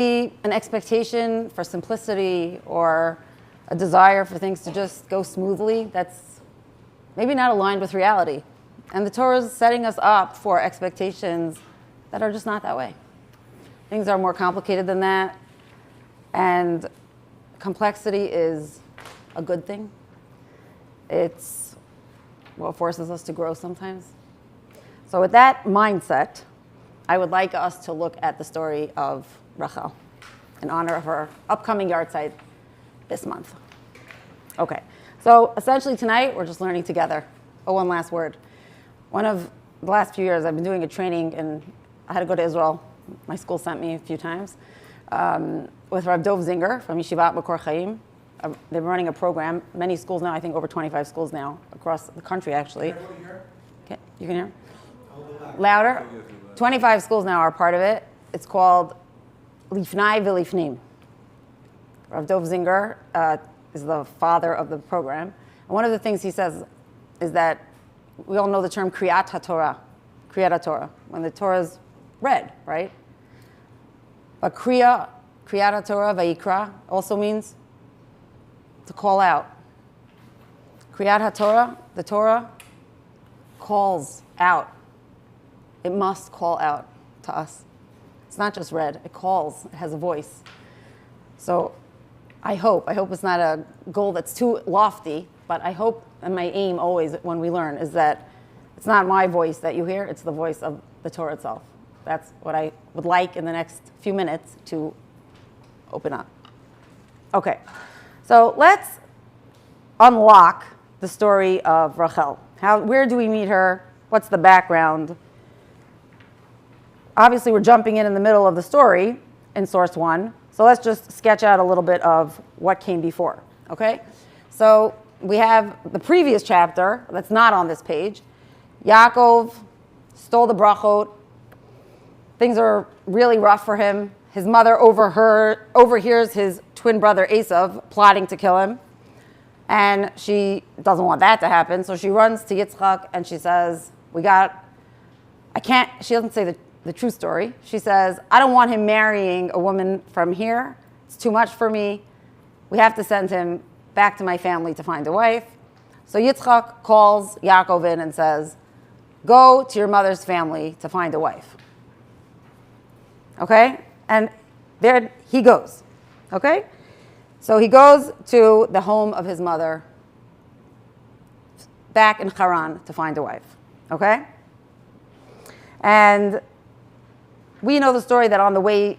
an expectation for simplicity or a desire for things to just go smoothly that's maybe not aligned with reality. And the Torah is setting us up for expectations that are just not that way. Things are more complicated than that. And complexity is a good thing. It's what forces us to grow sometimes. So with that mindset, I would like us to look at the story of Rachel in honor of her upcoming yahrzeit this month. Okay, so essentially tonight we're just learning together. Oh, one last word. One of the last few years I've been doing a training, and I had to go to Israel. My school sent me a few times with Rav Dov Zinger from Yeshivat Makor Chaim. They're running a program. Many schools now, I think over 25 schools now across the country actually. Okay, you can hear? Louder? 25 schools now are part of it. It's called Lifnai V'Lifnim. Rav Dov Zinger is the father of the program. And one of the things he says is that we all know the term Kriyat HaTorah, Kriyat HaTorah, when the Torah is read, right? But Kriyat HaTorah, Vayikra, also means to call out. Kriyat HaTorah, the Torah, calls out. It must call out to us. It's not just read, it calls, it has a voice. So I hope it's not a goal that's too lofty, but I hope, and my aim always when we learn, is that it's not my voice that you hear, it's the voice of the Torah itself. That's what I would like in the next few minutes to open up. Okay, so let's unlock the story of Rachel. Where do we meet her? What's the background? Obviously, we're jumping in the middle of the story in source 1. So let's just sketch out a little bit of what came before, okay? So we have the previous chapter that's not on this page. Yaakov stole the brachot. Things are really rough for him. His mother overhears his twin brother Esav plotting to kill him. And she doesn't want that to happen. So she runs to Yitzchak and she says, she doesn't say the true story. She says, I don't want him marrying a woman from here. It's too much for me. We have to send him back to my family to find a wife. So Yitzchak calls Yaakov in and says, go to your mother's family to find a wife. Okay? And there he goes. Okay? So he goes to the home of his mother back in Haran to find a wife. Okay? And we know the story that on the way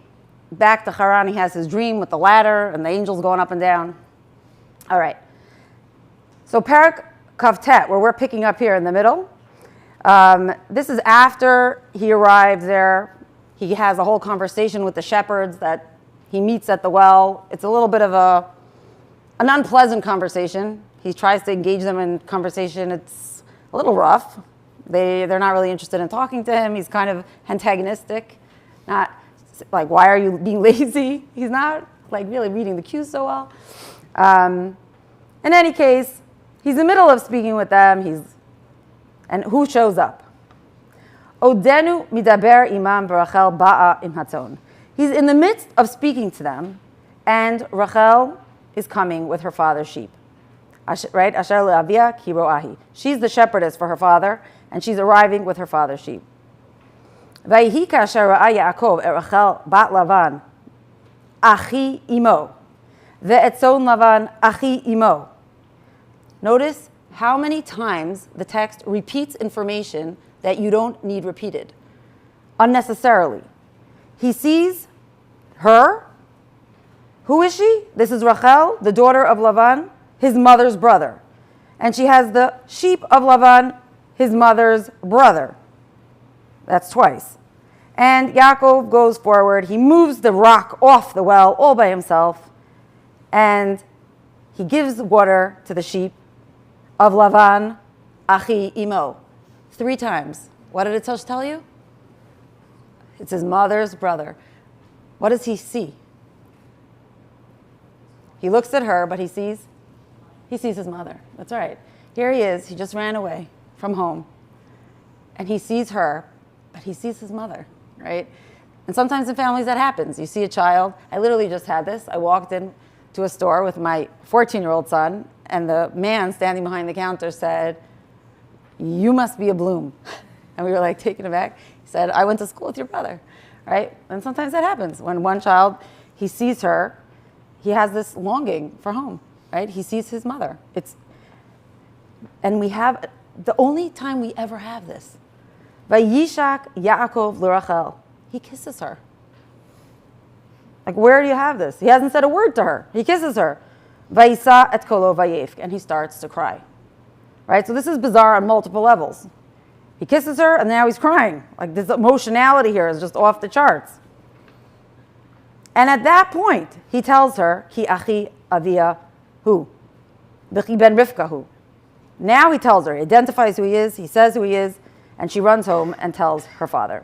back to Haran, he has his dream with the ladder and the angels going up and down. All right. So Parak Kavtet, where we're picking up here in the middle, this is after he arrived there. He has a whole conversation with the shepherds that he meets at the well. It's a little bit of an unpleasant conversation. He tries to engage them in conversation. It's a little rough. They're not really interested in talking to him. He's kind of antagonistic. Not like, why are you being lazy? He's not like really reading the cues so well. In any case, he's in the middle of speaking with them. And who shows up? Odenu midaber imam Rachel ba'a im hatzon. He's in the midst of speaking to them, and Rachel is coming with her father's sheep. Right? Asher le'avia ki ro'ahi. She's the shepherdess for her father, and she's arriving with her father's sheep. Vayhi kasher ra'a Yaakov et Rachel bat Lavan achi imo ve'etzon Lavan achi imo. Notice how many times the text repeats information that you don't need repeated unnecessarily. He sees her. Who is she? This is Rachel, the daughter of Lavan, his mother's brother. And she has the sheep of Lavan, his mother's brother. That's twice. And Yaakov goes forward. He moves the rock off the well all by himself. And he gives water to the sheep of Lavan, Achi Imo. 3 times. What did it tell you? It's his mother's brother. What does he see? He looks at her, but he sees his mother. That's right. Here he is. He just ran away from home. And he sees her, but he sees his mother, right? And sometimes in families that happens. You see a child. I literally just had this. I walked in to a store with my 14-year-old son, and the man standing behind the counter said, "You must be a Bloom." And we were like taken aback. He said, "I went to school with your brother," right? And sometimes that happens. When one child, he sees her, he has this longing for home, right? He sees his mother. And we have, the only time we ever have this. Vayishak Yaakov l'Rachel. He kisses her. Like, where do you have this? He hasn't said a word to her. He kisses her. Vayisa et kolo vayefk. And he starts to cry. Right? So this is bizarre on multiple levels. He kisses her, and now he's crying. Like, this emotionality here is just off the charts. And at that point, he tells her, Ki achi avia hu. B'chi ben Rivka hu. Now he tells her, he identifies who he is, he says who he is, and she runs home and tells her father.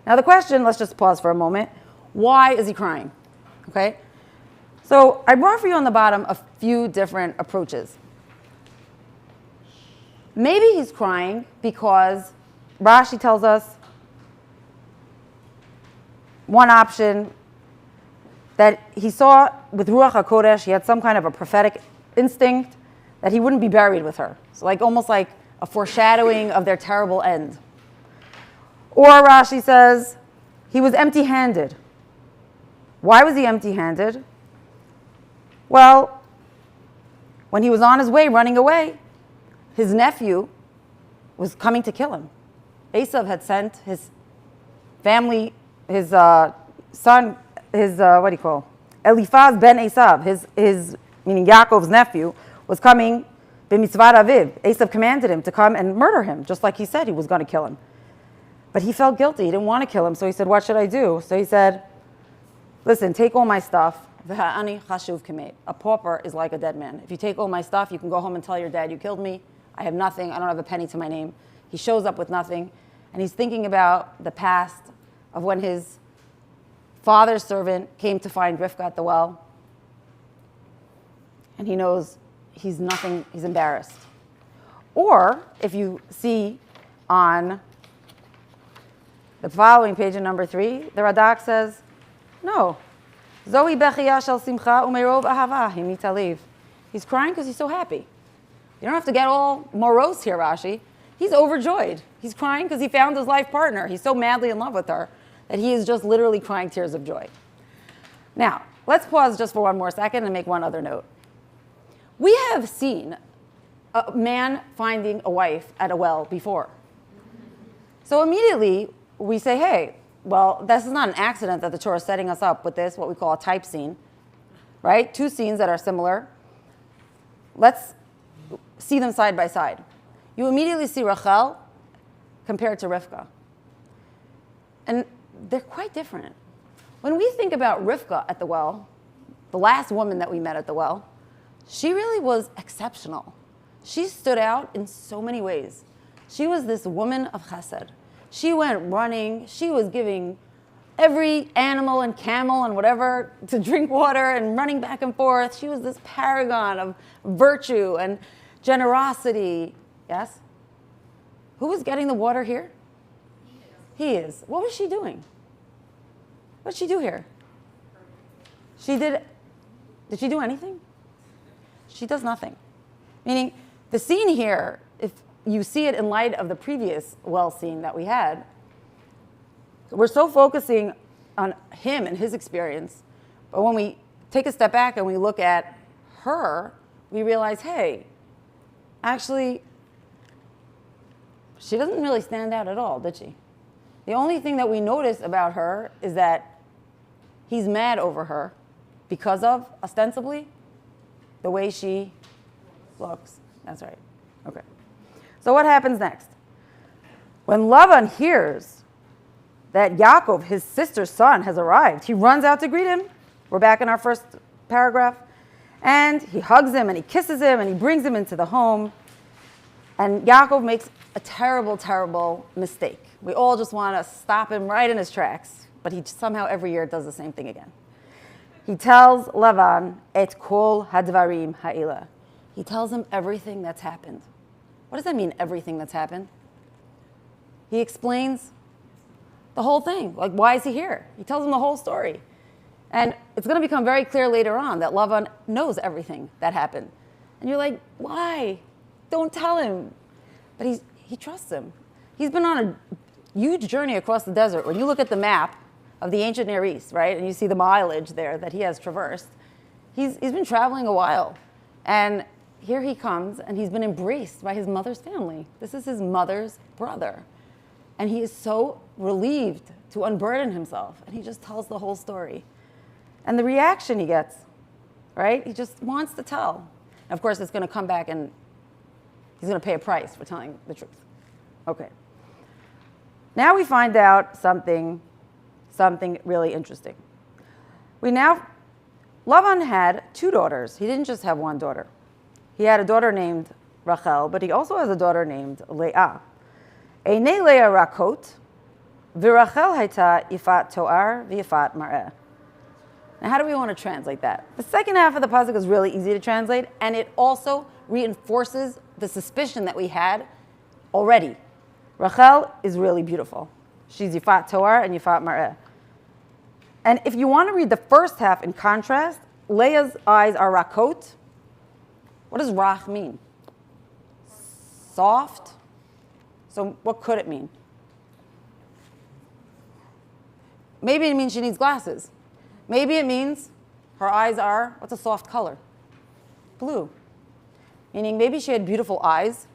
Now the question, let's just pause for a moment. Why is he crying? Okay? So I brought for you on the bottom a few different approaches. Maybe he's crying because Rashi tells us one option that he saw with Ruach HaKodesh, he had some kind of a prophetic instinct that he wouldn't be buried with her. So almost like a foreshadowing of their terrible end. Or Rashi says he was empty-handed. Why was he empty-handed? Well, when he was on his way, running away, his nephew was coming to kill him. Esav had sent his family, his son, Eliphaz ben Esav, his meaning Yaakov's nephew, was coming, b'mitzvat aviv. Esav commanded him to come and murder him, just like he said he was going to kill him. But he felt guilty. He didn't want to kill him, so he said, what should I do? So he said, listen, take all my stuff. A pauper is like a dead man. If you take all my stuff, you can go home and tell your dad you killed me. I have nothing. I don't have a penny to my name. He shows up with nothing, and he's thinking about the past of when his father's servant came to find Rivka at the well, and he knows he's nothing, he's embarrassed. Or, if you see on the following page in number 3, the Radak says, no. Zohi bechiya shel simcha umerov ahava himitaliv. He's crying because he's so happy. You don't have to get all morose here, Rashi. He's overjoyed. He's crying because he found his life partner. He's so madly in love with her that he is just literally crying tears of joy. Now, let's pause just for one more second and make one other note. We have seen a man finding a wife at a well before. So immediately we say, hey, well, this is not an accident that the Torah is setting us up with this, what we call a type scene, right? Two scenes that are similar. Let's see them side by side. You immediately see Rachel compared to Rivka. And they're quite different. When we think about Rivka at the well, the last woman that we met at the well, she really was exceptional. She stood out in so many ways. She was this woman of chesed. She went running. She was giving every animal and camel and whatever to drink water and running back and forth. She was this paragon of virtue and generosity. Yes? Who was getting the water here? He is. What was she doing? What did she do here? Did she do anything? She does nothing. Meaning, the scene here, if you see it in light of the previous well scene that we had, we're so focusing on him and his experience, but when we take a step back and we look at her, we realize, hey, actually, she doesn't really stand out at all, did she? The only thing that we notice about her is that he's mad over her because of, ostensibly, the way she looks. That's right. Okay. So what happens next? When Lavan hears that Yaakov, his sister's son, has arrived, he runs out to greet him. We're back in our first paragraph. And he hugs him and he kisses him and he brings him into the home. And Yaakov makes a terrible, terrible mistake. We all just want to stop him right in his tracks. But he somehow every year does the same thing again. He tells Lavan, et kol hadvarim ha'ila. He tells him everything that's happened. What does that mean, everything that's happened? He explains the whole thing. Like, why is he here? He tells him the whole story. And it's going to become very clear later on that Lavan knows everything that happened. And you're like, why? Don't tell him. But he trusts him. He's been on a huge journey across the desert. When you look at the map of the ancient Near East, right, and you see the mileage there that he has traversed, he's been traveling a while. And here he comes, and he's been embraced by his mother's family. This is his mother's brother. And he is so relieved to unburden himself. And he just tells the whole story. And the reaction he gets, right? He just wants to tell. And of course, it's going to come back and he's going to pay a price for telling the truth. Okay. Now we find out something really interesting. Lavan had 2 daughters. He didn't just have one daughter. He had a daughter named Rachel, but he also has a daughter named Leah. Einei Leah rakot, v'Rachel hayta ifat to'ar v'ifat mar'eh. Now, how do we want to translate that? The second half of the pasuk is really easy to translate, and it also reinforces the suspicion that we had already. Rachel is really beautiful. She's Yifat Toar and Yifat Mar'eh. And if you want to read the first half in contrast, Leah's eyes are rakot. What does rach mean? Soft. So what could it mean? Maybe it means she needs glasses. Maybe it means her eyes are, what's a soft color? Blue. Meaning maybe she had beautiful eyes.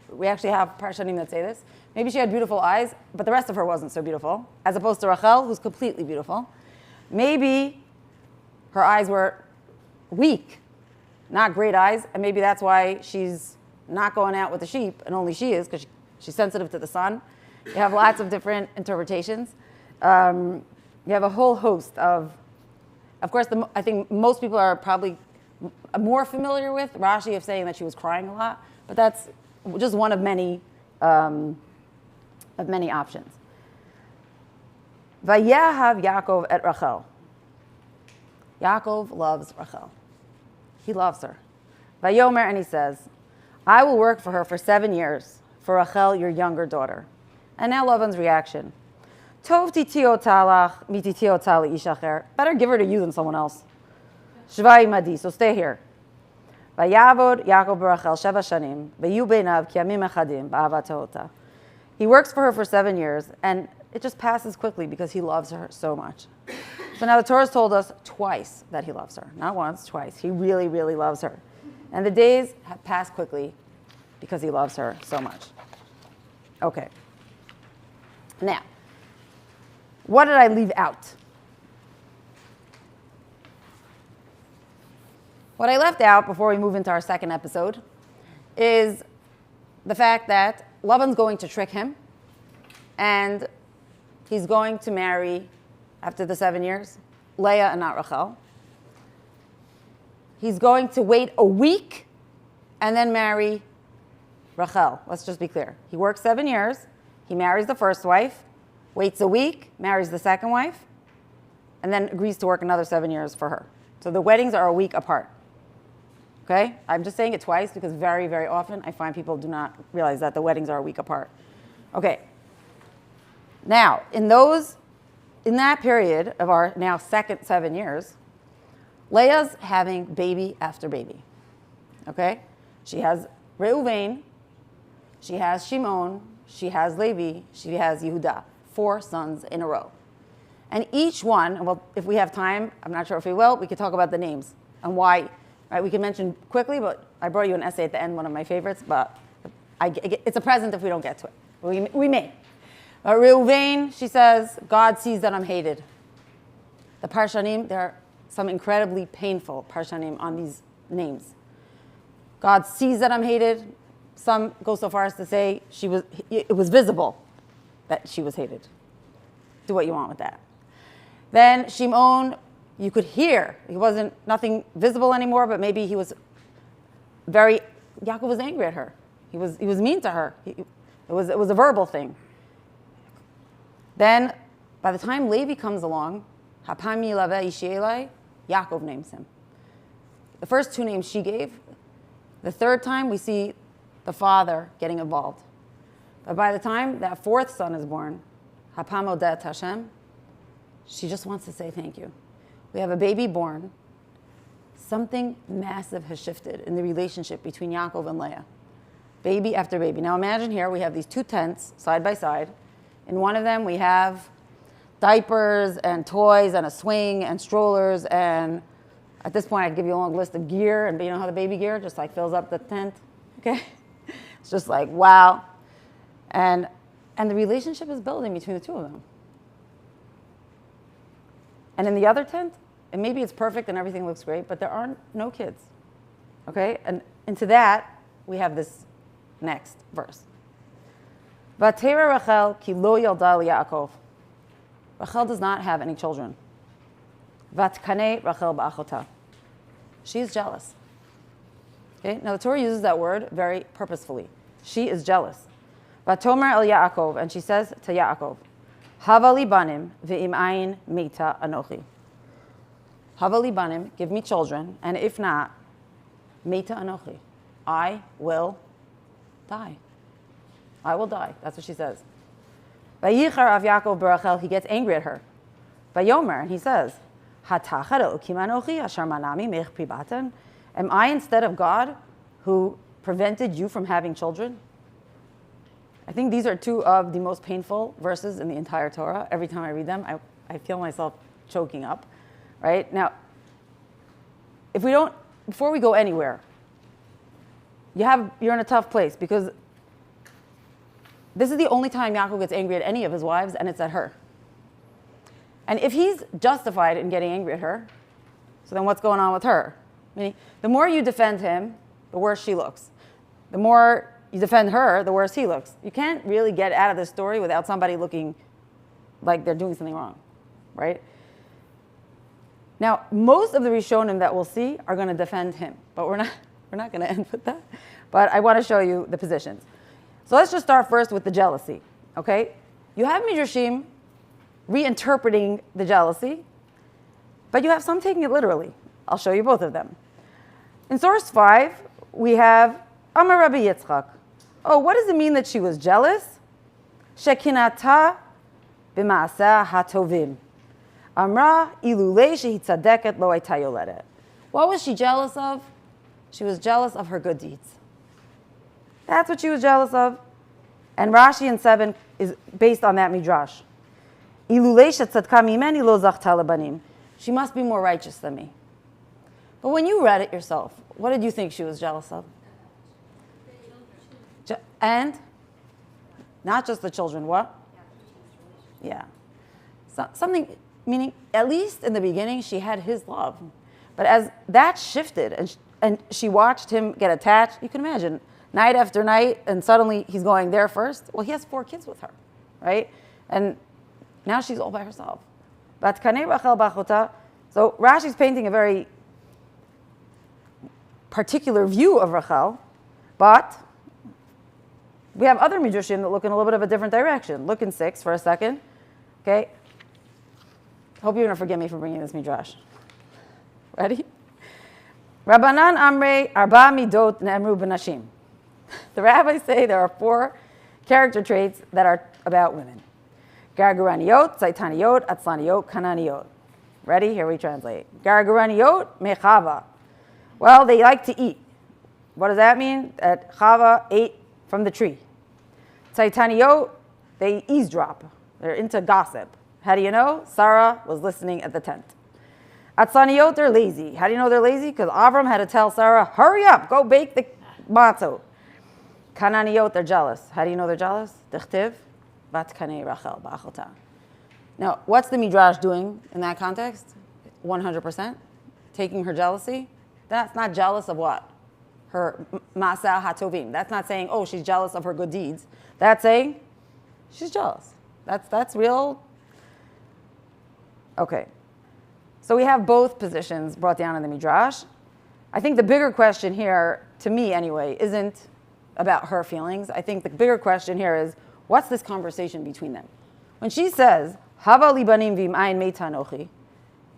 We actually have parshanim that say this. Maybe she had beautiful eyes, but the rest of her wasn't so beautiful, as opposed to Rachel, who's completely beautiful. Maybe her eyes were weak, not great eyes, and maybe that's why she's not going out with the sheep, and only she is, because she's sensitive to the sun. You have lots of different interpretations. You have a whole host of course, I think most people are probably more familiar with Rashi of saying that she was crying a lot, but that's just one of many options. Vayahav Yaakov et Rachel. Yaakov loves Rachel. He loves her. Vayomer, and he says, I will work for her for 7 years, for Rachel, your younger daughter. And now Lavan's reaction. Tov titio talach mititio tali ishacher. Better give her to you than someone else. Shvai madi, so stay here. Vayavod Yaakov Rachel sheva shanim, vayu beinav ki yamim echadim ba'avat ha'ota. He works for her for 7 years, and it just passes quickly because he loves her so much. So now the Torah's told us twice that he loves her. Not once, twice. He really, really loves her. And the days have passed quickly because he loves her so much. Okay. Now, what did I leave out? What I left out before we move into our second episode is the fact that Lavan's going to trick him, and he's going to marry, after the 7 years, Leah and not Rachel. He's going to wait a week and then marry Rachel. Let's just be clear. He works 7 years, he marries the first wife, waits a week, marries the second wife, and then agrees to work another 7 years for her. So the weddings are a week apart. Okay? I'm just saying it twice because very, very often I find people do not realize that the weddings are a week apart. Okay. Now, in that period of our now second 7 years, Leah's having baby after baby. Okay? She has Reuven, she has Shimon, she has Levi, she has Yehuda. 4 sons in a row. And each one, well, if we have time, I'm not sure if we will, we could talk about the names and why. Right? We can mention quickly, but I brought you an essay at the end, one of my favorites, but it's a present if we don't get to it. We may. Reuven, she says, God sees that I'm hated. The Parshanim, there are some incredibly painful Parshanim on these names. God sees that I'm hated. Some go so far as to say it was visible that she was hated. Do what you want with that. Then Shimon, you could hear. He wasn't nothing visible anymore, but maybe he was Yaakov was angry at her. He was mean to her. It was a verbal thing. Then, by the time Levi comes along, Hapam Yilaveh Ishielai, Yaakov names him. The first 2 names she gave. The third time, we see the father getting involved. But by the time that 4th son is born, hapam odet Hashem. She just wants to say thank you. We have a baby born. Something massive has shifted in the relationship between Yaakov and Leah. Baby after baby. Now imagine here we have these two tents side by side. In one of them we have diapers and toys and a swing and strollers, and at this point I can give you a long list of gear, and you know how the baby gear just like fills up the tent, okay? It's just like, wow. And the relationship is building between the two of them. And in the other tent, and maybe it's perfect and everything looks great, but there are no kids, okay? And into that, we have this next verse. Vatera Rachel ki lo yalda Yaakov. Rachel does not have any children. Vatkane Rachel ba'achota. She is jealous. Okay? Now the Torah uses that word very purposefully. She is jealous. Vatomer el Yaakov, and she says to Yaakov, Havali banim ve'im ayin mita anochi. Havali banim, give me children, and if not, mita anochi. I will die. I will die. That's what she says. Vayichar av Yaakov barachel, he gets angry at her. Vayomer, and he says, Hatachar elokim anochi asher manami mech pribatan. Am I instead of God who prevented you from having children? I think these are two of the most painful verses in the entire Torah. Every time I read them, I feel myself choking up, right? Now, before we go anywhere, you're in a tough place because this is the only time Yaakov gets angry at any of his wives, and it's at her. And if he's justified in getting angry at her, so then what's going on with her? Meaning, the more you defend him, the worse she looks. The more you defend her, the worse he looks. You can't really get out of this story without somebody looking like they're doing something wrong, right? Now, most of the Rishonim that we'll see are going to defend him, but we're not going to end with that. But I want to show you the positions. So let's just start first with the jealousy, okay? You have Midrashim reinterpreting the jealousy, but you have some taking it literally. I'll show you both of them. In source 5, we have Amar Rabbi Yitzchak. Oh, what does it mean that she was jealous? Shekinata b'maaseh hatovim. Amra ilulei shehitzadeket lo hayta yoledet. What was she jealous of? She was jealous of her good deeds. That's what she was jealous of. And Rashi in 7 is based on that midrash. Ilulei shetzadka mimeni lo zachta lebanim. She must be more righteous than me. But when you read it yourself, what did you think she was jealous of? And not just the children, what? Yeah. So, something, meaning at least in the beginning she had his love. But as that shifted and she watched him get attached, you can imagine, night after night, and suddenly he's going there first. Well, he has 4 kids with her, right? And now she's all by herself. So Rashi's painting a very particular view of Rachel, but we have other midrashim that look in a little bit of a different direction. Look in 6 for a second. Okay? Hope you're going to forgive me for bringing this midrash. Ready? Rabbanan Amrei Arba Midot Ne'emru B'Nashim. The rabbis say there are 4 character traits that are about women. Gargaraniot, Zaitaniot, Atzlaniot, Kananiot. Ready? Here we translate. Gargaraniot Mechava. Well, they like to eat. What does that mean? That Chava ate from the tree. Zaitaniot, they eavesdrop. They're into gossip. How do you know? Sarah was listening at the tent. Atzlaniot, they're lazy. How do you know they're lazy? Because Avram had to tell Sarah, hurry up, go bake the matzah. Kananiot, they're jealous. How do you know they're jealous? Dichtiv, vat kanei Rachel ba'achota. Now, what's the midrash doing in that context? 100%. Taking her jealousy. That's not jealous of what? Her masa hatovim. That's not saying, oh, she's jealous of her good deeds. That's saying she's jealous. That's real. Okay. So we have both positions brought down in the midrash. I think the bigger question here, to me anyway, isn't about her feelings. I think the bigger question here is, what's this conversation between them? When she says, Hava libanim v'im'ayin meita anochi,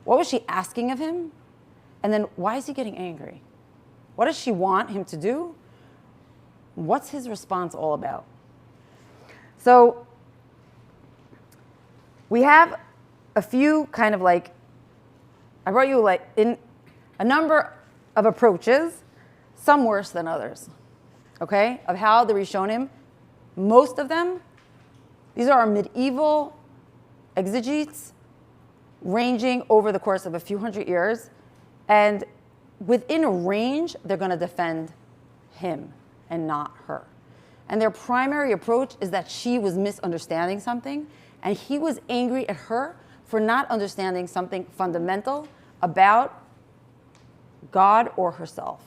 what was she asking of him? And then why is he getting angry? What does she want him to do? What's his response all about? So we have a few kind of like, I brought you like in a number of approaches, some worse than others, okay, of how the Rishonim, most of them, these are our medieval exegetes ranging over the course of a few hundred years, and within a range, they're going to defend him and not her. And their primary approach is that she was misunderstanding something, and he was angry at her for not understanding something fundamental about God or herself.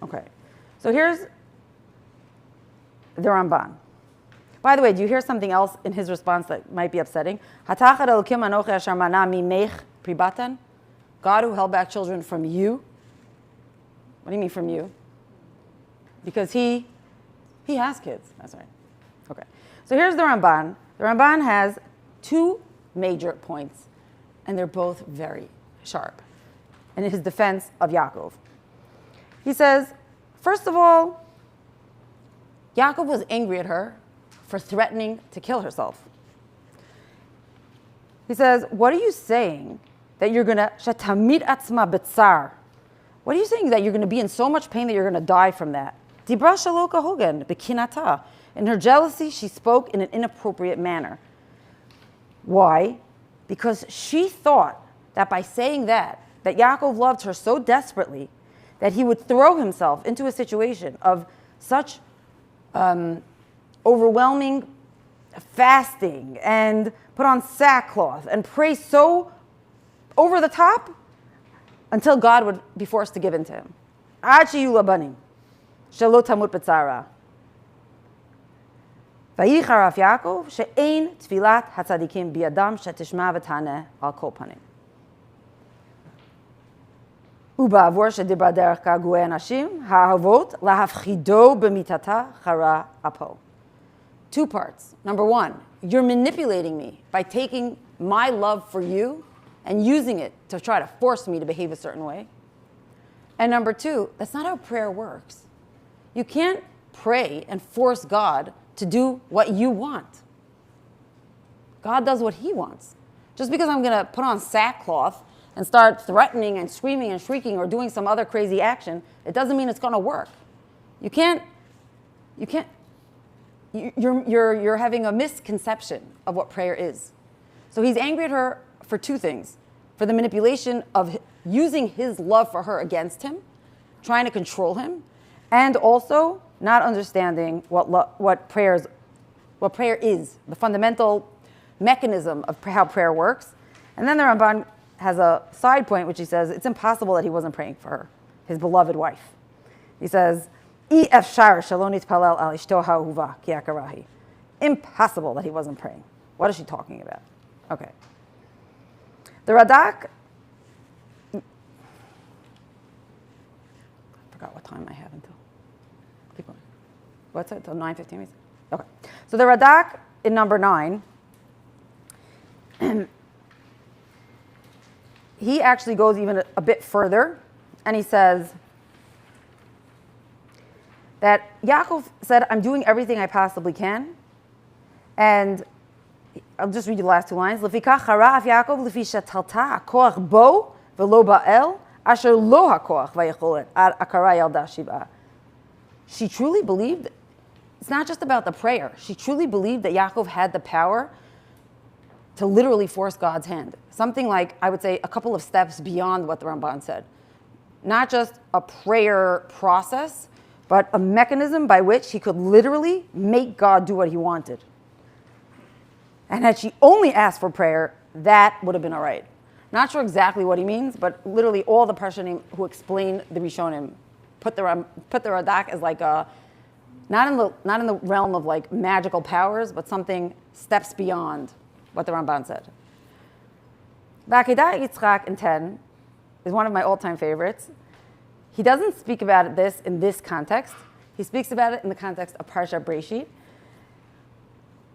Okay, so here's the Ramban. By the way, do you hear something else in his response that might be upsetting? God who held back children from you. What do you mean from you? Because he has kids. That's right. Okay. So here's the Ramban. The Ramban has two major points, and they're both very sharp in his defense of Yaakov. He says, first of all, Yaakov was angry at her for threatening to kill herself. He says, what are you saying that you're going to, shetamid atzma betzar? What are you saying that you're going to be in so much pain that you're going to die from that? Dibra shalo kahogen bekinata. In her jealousy, she spoke in an inappropriate manner. Why? Because she thought that by saying that Yaakov loved her so desperately that he would throw himself into a situation of such overwhelming fasting and put on sackcloth and pray so over the top until God would be forced to give in to him. Ad sheyu labanim, shelo tamut betzara. Vayichar af Yaakov she'ein tfilat hatzadikim biadam shetishma v'taneh al kol panim. ובעבור שדיברה דרך געגועי הנשים, האהובות, להפחידו במיטתה חרה אפו. Two parts. Number one, you're manipulating me by taking my love for you and using it to try to force me to behave a certain way. And number two, that's not how prayer works. You can't pray and force God to do what you want. God does what he wants. Just because I'm going to put on sackcloth and start threatening and screaming and shrieking or doing some other crazy action, it doesn't mean it's going to work. You're having a misconception of what prayer is. So he's angry at her for two things. For the manipulation of using his love for her against him, trying to control him, and also not understanding what prayer is, the fundamental mechanism of how prayer works. And then the Ramban has a side point, which he says it's impossible that he wasn't praying for her, his beloved wife. He says, impossible that he wasn't praying. What is she talking about? Okay. The Radak, I forgot what time I have until. Keep going. What's it? Until 9:15? Okay. So the Radak in number 9, he actually goes even a bit further, and he says that Yaakov said, I'm doing everything I possibly can. And I'll just read you the last two lines. Lefikach hara af Yaakov lefi shetalta hakoach bo velo ba'el asher lo hakoach vayecholet ad akara yalda shiv'a. She truly believed, it's not just about the prayer. She truly believed that Yaakov had the power to literally force God's hand. Something like, I would say, a couple of steps beyond what the Ramban said. Not just a prayer process, but a mechanism by which he could literally make God do what he wanted. And had she only asked for prayer, that would have been all right. Not sure exactly what he means, but literally all the Parshanim who explain the Rishonim put the Radak as like a, not in the realm of like magical powers, but something steps beyond what the Ramban said. Ba'akedah Yitzchak in 10 is one of my all-time favorites. He doesn't speak about this in this context. He speaks about it in the context of Parsha Breshit.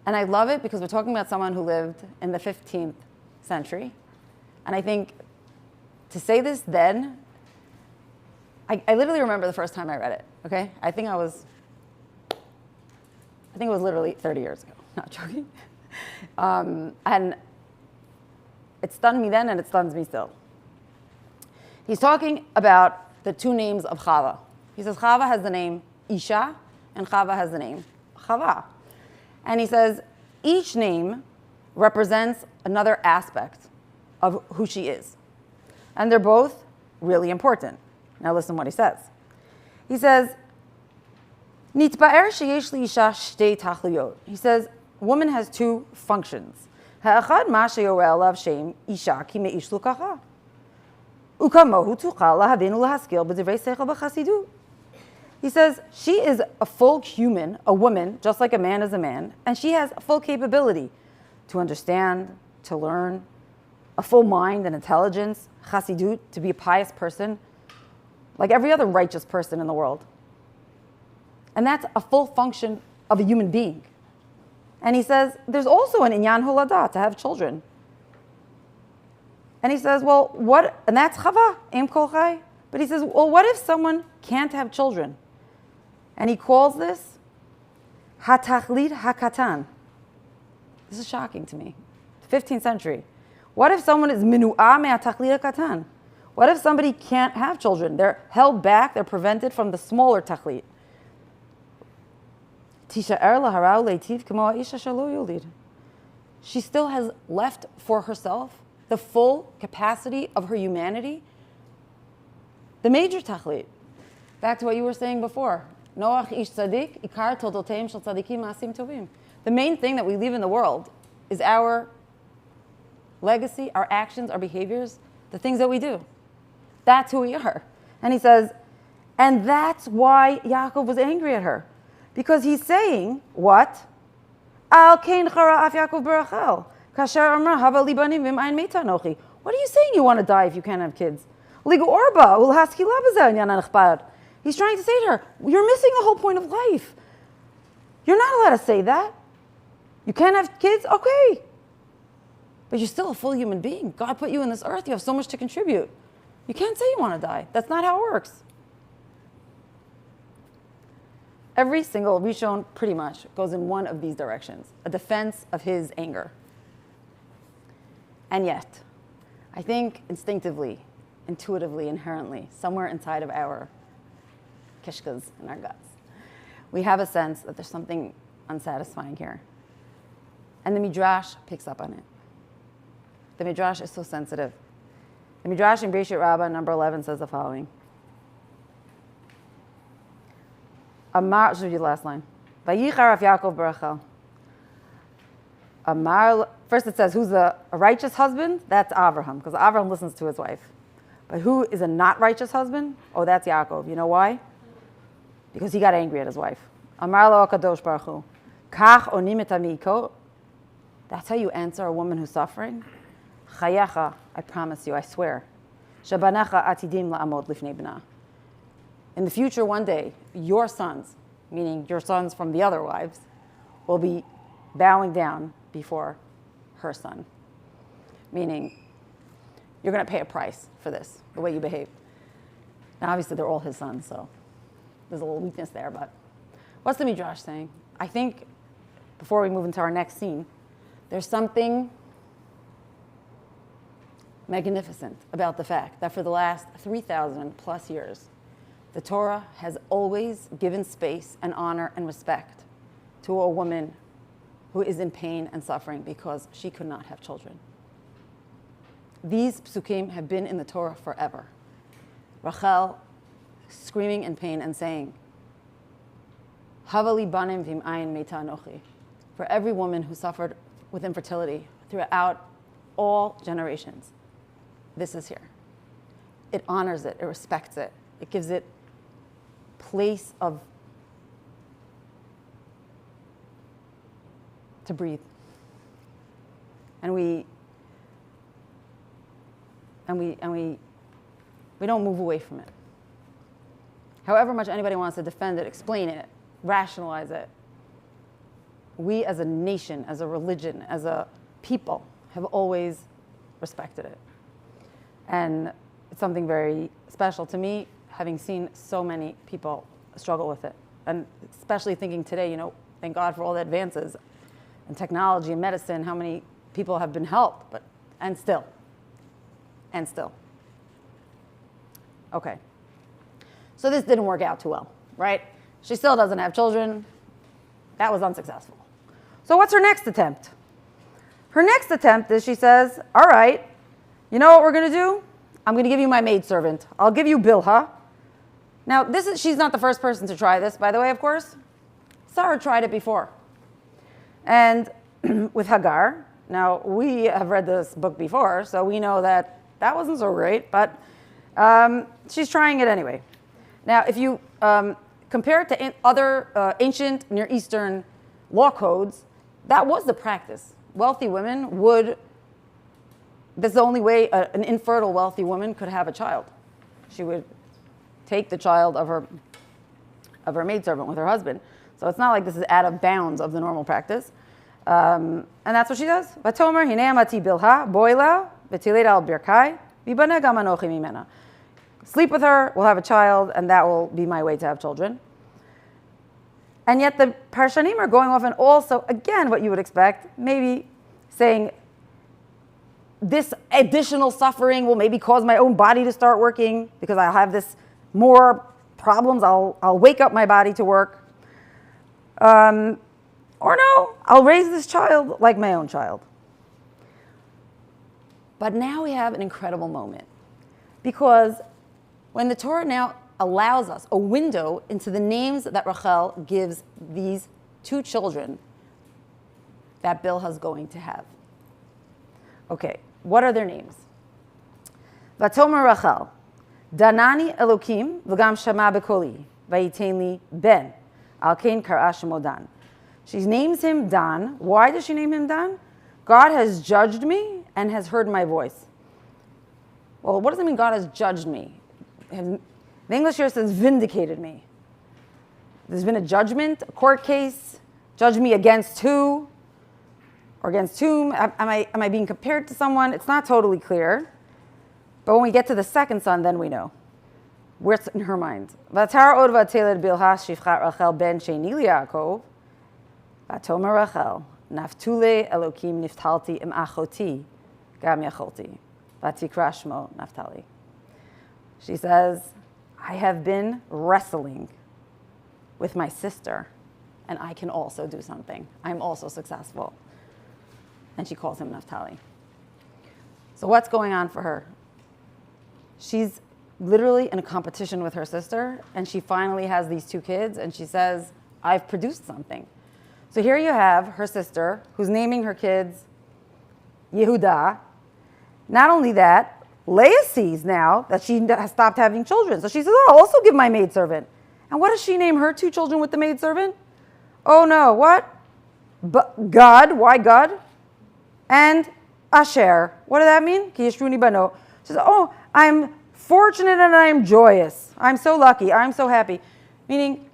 And I love it because we're talking about someone who lived in the 15th century. And I think to say this then, I literally remember the first time I read it, okay? I think it was literally 30 years ago. Not joking. And it stunned me then, and it stuns me still. He's talking about the two names of Chava. He says Chava has the name Isha, and Chava has the name Chava. And he says each name represents another aspect of who she is. And they're both really important. Now listen what he says. He says, Nitba'er sheyesh li'isha shtei tachliyot. He says, woman has two functions. Ha'achad ma sheyoreh alav shem isha ki me'ish lukacha. Ukamohu tuchal lahavin u'lahaskil b'divrei seichel b'chasidut. He says, she is a full human, a woman, just like a man is a man, and she has a full capability to understand, to learn, a full mind and intelligence, chasidut, to be a pious person, like every other righteous person in the world. And that's a full function of a human being. And he says, there's also an inyan holadah, to have children. And he says, well, what, and that's chava, em kol chai. But he says, well, what if someone can't have children? And he calls this hatachlit hakatan. This is shocking to me. 15th century. What if someone is minu'ah me'atachlit hakatan? What if somebody can't have children? They're held back, they're prevented from the smaller tachlit. She still has left for herself the full capacity of her humanity. The major tachlit. Back to what you were saying before. Noach ish tzadik, ikar toldoteim shel tzadikim maasim tovim. The main thing that we leave in the world is our legacy, our actions, our behaviors, the things that we do. That's who we are. And he says, and that's why Yaakov was angry at her. Because he's saying, what? Al kein chara af Yaakov berachel. Kasher amra hava li banim v'im meta anochi. What are you saying you want to die if you can't have kids? Ligu orba ulhaski labazel yana nechbad. He's trying to say to her, you're missing the whole point of life. You're not allowed to say that. You can't have kids? Okay. But you're still a full human being. God put you in this earth. You have so much to contribute. You can't say you want to die. That's not how it works. Every single Rishon, pretty much, goes in one of these directions, a defense of his anger. And yet, I think instinctively, intuitively, inherently, somewhere inside of our kishkas, in our guts, we have a sense that there's something unsatisfying here. And the Midrash picks up on it. The Midrash is so sensitive. The Midrash in Breshit Rabbah, number 11, says the following. Amar, should read the last line. Vayichar af Yaakov berachel. Amar, first it says, who's a righteous husband? That's Avraham, because Avraham listens to his wife. But who is a not righteous husband? Oh, that's Yaakov. You know why? Because he got angry at his wife. Amar lo HaKadosh Baruch Hu. Kach onim et ha'mi'iko. That's how you answer a woman who's suffering? Chayecha, I promise you, I swear. Shabanecha atidim la'amod lifnei b'nah. In the future, one day, your sons, meaning your sons from the other wives, will be bowing down before her son. Meaning, you're going to pay a price for this, the way you behave. Now, obviously, they're all his sons, so there's a little weakness there, but what's the Midrash saying? I think, before we move into our next scene, there's something magnificent about the fact that for the last 3,000 plus years, the Torah has always given space and honor and respect to a woman who is in pain and suffering because she could not have children. These psukim have been in the Torah forever. Rachel screaming in pain and saying, Havali banim v'im ayin meta anochi. For every woman who suffered with infertility throughout all generations, this is here. It honors it, it respects it, it gives it place of to breathe. And we don't move away from it. However much anybody wants to defend it, explain it, rationalize it, we as a nation, as a religion, as a people, have always respected it. And it's something very special to me, having seen so many people struggle with it. And especially thinking today, thank God for all the advances in technology and medicine, how many people have been helped, and still. Okay. So this didn't work out too well, right? She still doesn't have children. That was unsuccessful. So what's her next attempt? Her next attempt is she says, all right, you know what we're going to do? I'm going to give you my maidservant. I'll give you Bilhah. Now, she's not the first person to try this, by the way, of course. Sarah tried it before. And with Hagar, now we have read this book before, so we know that wasn't so great, but she's trying it anyway. Now, if you compare it to other ancient Near Eastern law codes, that was the practice. Wealthy women that's the only way an infertile wealthy woman could have a child. She would take the child of her maidservant with her husband. So it's not like this is out of bounds of the normal practice. And that's what she does. Vatomer hinei amati bilha boila v'tiled al birkai v'bana gam anochi mimena. Sleep with her, we'll have a child, and that will be my way to have children. And yet the Parshanim are going off and also, again, what you would expect, maybe saying this additional suffering will maybe cause my own body to start working because I'll have this more problems. I'll wake up my body to work. Or no, I'll raise this child like my own child. But now we have an incredible moment because when the Torah now allows us a window into the names that Rachel gives these two children that Bilhah's going to have. Okay, what are their names? Vatomer Rachel, Danani Elokim v'gam shama bekoli, vayitein li ben, al kein kara shemo Dan. She names him Dan. Why does she name him Dan? God has judged me and has heard my voice. Well, what does it mean God has judged me? The English here says vindicated me. There's been a judgment, a court case. Judge me against who? Or against whom? Am I being compared to someone? It's not totally clear. But when we get to the second son, then we know. Where's in her mind? V'atar od v'ateled bilha shifchat Rachel ben sheni liYaakov. V'atomer Rachel naftule Elokim niftalti im achoti gam yacholti. V'tikra shmo Naftali. She says, I have been wrestling with my sister, and I can also do something. I'm also successful. And she calls him Naphtali. So what's going on for her? She's literally in a competition with her sister, and she finally has these two kids, and she says, I've produced something. So here you have her sister, who's naming her kids Yehuda. Not only that, Leah sees now that she has stopped having children. So she says, I'll also give my maidservant. And what does she name her two children with the maidservant? Oh no, what? God, why God? And Asher. What does that mean? Ki yishruni bano. She says, oh, I'm fortunate and I'm joyous. I'm so lucky. I'm so happy. Meaning,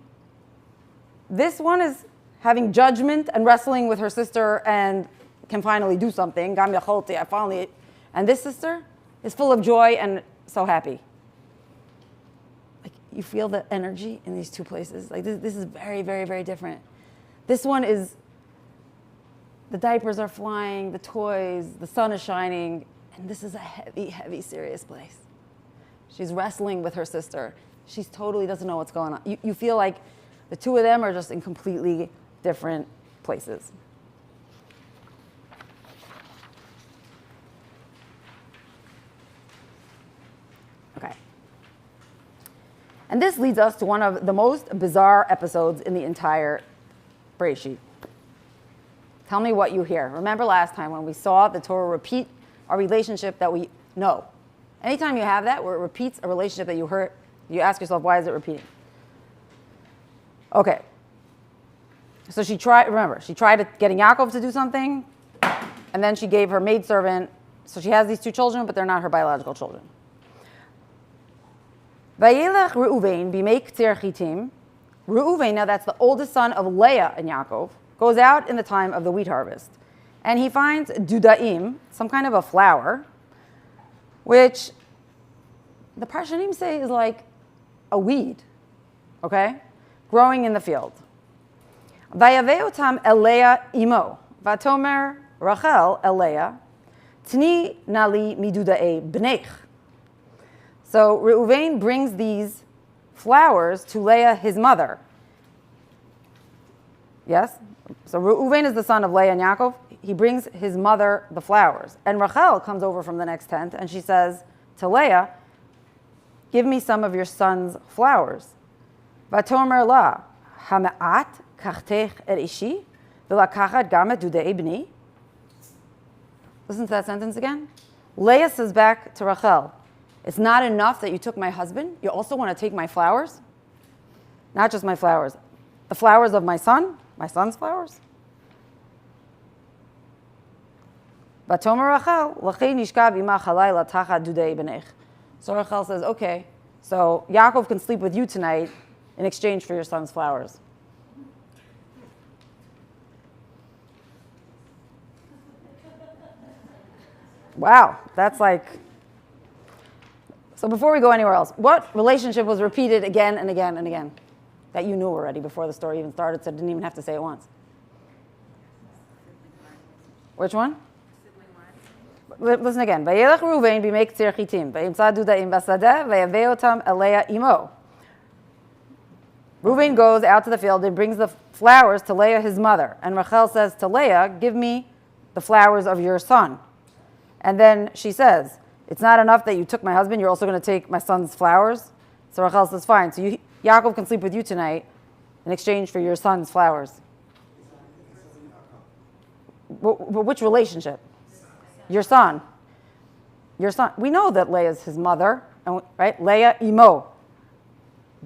this one is having judgment and wrestling with her sister and can finally do something. Gam yacholti, I finally. And this sister is full of joy and so happy. Like, you feel the energy in these two places. Like this is very, very, very different. This one is, the diapers are flying, the toys, the sun is shining, and this is a heavy, heavy, serious place. She's wrestling with her sister. She totally doesn't know what's going on. You feel like the two of them are just in completely different places. Okay. And this leads us to one of the most bizarre episodes in the entire Bereshit. Tell me what you hear. Remember last time when we saw the Torah repeat a relationship that we know. Anytime you have that, where it repeats a relationship that you heard, you ask yourself, why is it repeating? Okay. So she tried getting Yaakov to do something, and then she gave her maidservant. So she has these two children, but they're not her biological children. Vayelech Reuven b'mei k'tir chitim. Reuven, now that's the oldest son of Leah and Yaakov, goes out in the time of the wheat harvest. And he finds dudaim, some kind of a flower, which the Parshanim say is like a weed, okay, growing in the field. Vayaveh otam el Leah imo, Vatomer Rachel el Leah, Tni nali midudae b'neich. So Reuven brings these flowers to Leah, his mother. Yes? So Reuven is the son of Leah and Yaakov. He brings his mother the flowers. And Rachel comes over from the next tent and she says to Leah, give me some of your son's flowers. Vatomer la, hama'at kachtech et ishi, v'lakachat gam et dudei b'ni. Listen to that sentence again. Leah says back to Rachel, it's not enough that you took my husband, you also want to take my flowers? Not just my flowers, the flowers of my son's flowers? Vatomer Rachel, l'chei nishkav imach halayla tachat dudei b'nech. So Rachel says, okay, so Yaakov can sleep with you tonight in exchange for your son's flowers. Wow, that's like... So before we go anywhere else, what relationship was repeated again and again and again that you knew already before the story even started, so didn't even have to say it once? Which one? Listen again. Vayelech Reuven b'mei k'tzir chitim, vayimtza dudaim basadeh, vayavei otam el Leah imo. Reuven goes out to the field and brings the flowers to Leah, his mother. And Rachel says to Leah, give me the flowers of your son. And then she says, it's not enough that you took my husband, you're also going to take my son's flowers? So Rachel says, fine. So Yaakov can sleep with you tonight in exchange for your son's flowers. Which relationship? Your son. Your son. We know that Leah is his mother, right? Leah imo.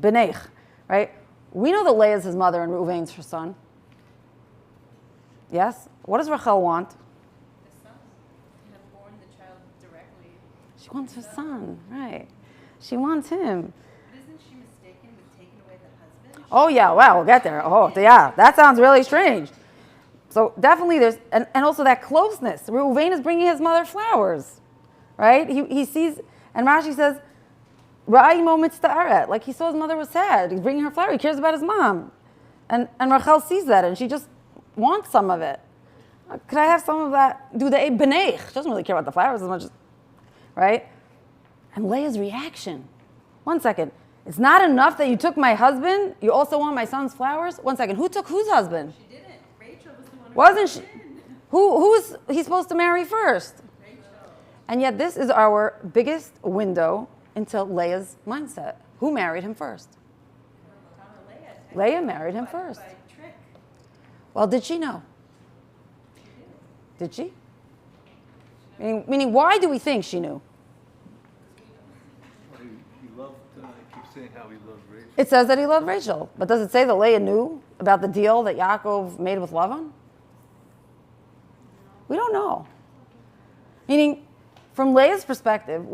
B'neich, right? We know that Leah is his mother and Reuven's her son. Yes? What does Rachel want? The son. To have born the child directly. She wants her son, right? She wants him. But isn't she mistaken with taking away the husband? Oh yeah, wow, we'll get there. Oh yeah, that sounds really strange. So definitely there's, and also that closeness. Reuven is bringing his mother flowers, right? He sees, and Rashi says, Ra'i mo mitzta'aret, like he saw his mother was sad. He's bringing her flowers. He cares about his mom. And Rachel sees that, and she just wants some of it. Could I have some of that? Do the b'neich. She doesn't really care about the flowers as much as, right? And Leah's reaction. 1 second. It's not enough that you took my husband. You also want my son's flowers? 1 second. Who took whose husband? She didn't. Rachel was the one who Wasn't she? in. Who was he supposed to marry first? Rachel. And yet this is our biggest window into Leah's mindset. Who married him first? Leah married him first. By trick. Well, did she know? Did she? Meaning, why do we think she knew? He loved, he keeps saying how he loved Rachel. It says that he loved Rachel. But does it say that Leah knew about the deal that Yaakov made with Lavan? We don't know. Meaning, from Leah's perspective,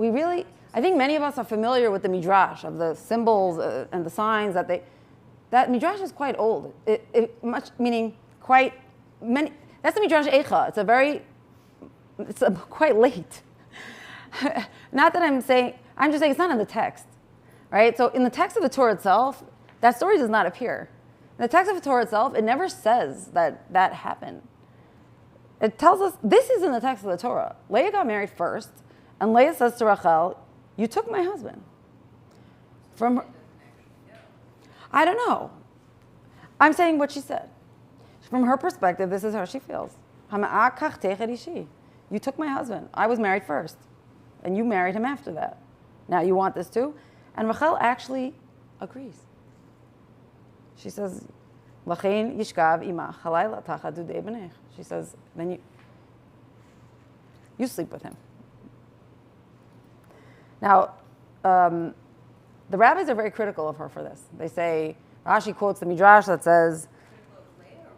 I think many of us are familiar with the Midrash, of the symbols and the signs that Midrash is quite old. That's the Midrash Eicha. It's quite late. Not that I'm just saying it's not in the text, right? So in the text of the Torah itself, that story does not appear. In the text of the Torah itself, it never says that happened. It tells us, this is in the text of the Torah. Leah got married first, and Leah says to Rachel, you took my husband. From her, I don't know. I'm saying what she said. From her perspective, this is how she feels. You took my husband. I was married first. And you married him after that. Now you want this too? And Rachel actually agrees. She says, she says, then you sleep with him. Now, the rabbis are very critical of her for this. They say, Rashi quotes the Midrash that says,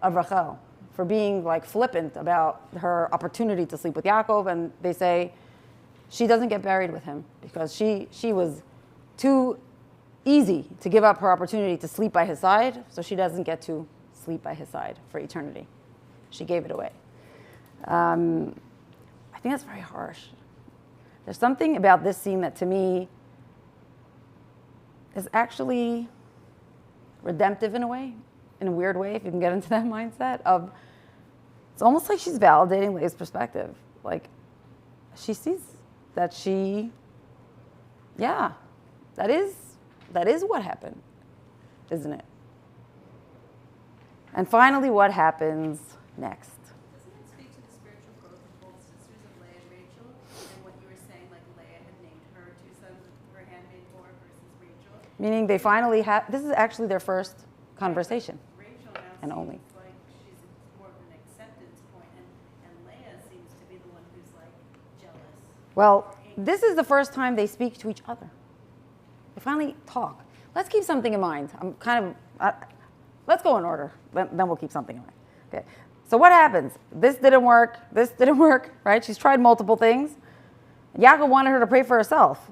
of Rachel, for being like flippant about her opportunity to sleep with Yaakov, and they say she doesn't get buried with him because she was too easy to give up her opportunity to sleep by his side, so she doesn't get to sleep by his side for eternity. She gave it away. I think that's very harsh. There's something about this scene that to me is actually redemptive in a way, in a weird way, if you can get into that mindset of, It's almost like she's validating Leah's perspective. Like, she sees that that is what happened, isn't it? And finally, what happens next? Doesn't it speak to the spiritual growth of both sisters of Leah and Rachel? And what you were saying, like Leah had named her two sons of her handmaid for versus Rachel? Meaning they finally have, this is actually their first conversation. Rachel now And seems only. like she's more of an acceptance point, and Leah seems to be the one who's like jealous. Well, this is the first time they speak to each other. They finally talk. Let's keep something in mind. Let's go in order, then we'll keep something in mind. Okay. So what happens? This didn't work, right? She's tried multiple things. Yaakov wanted her to pray for herself.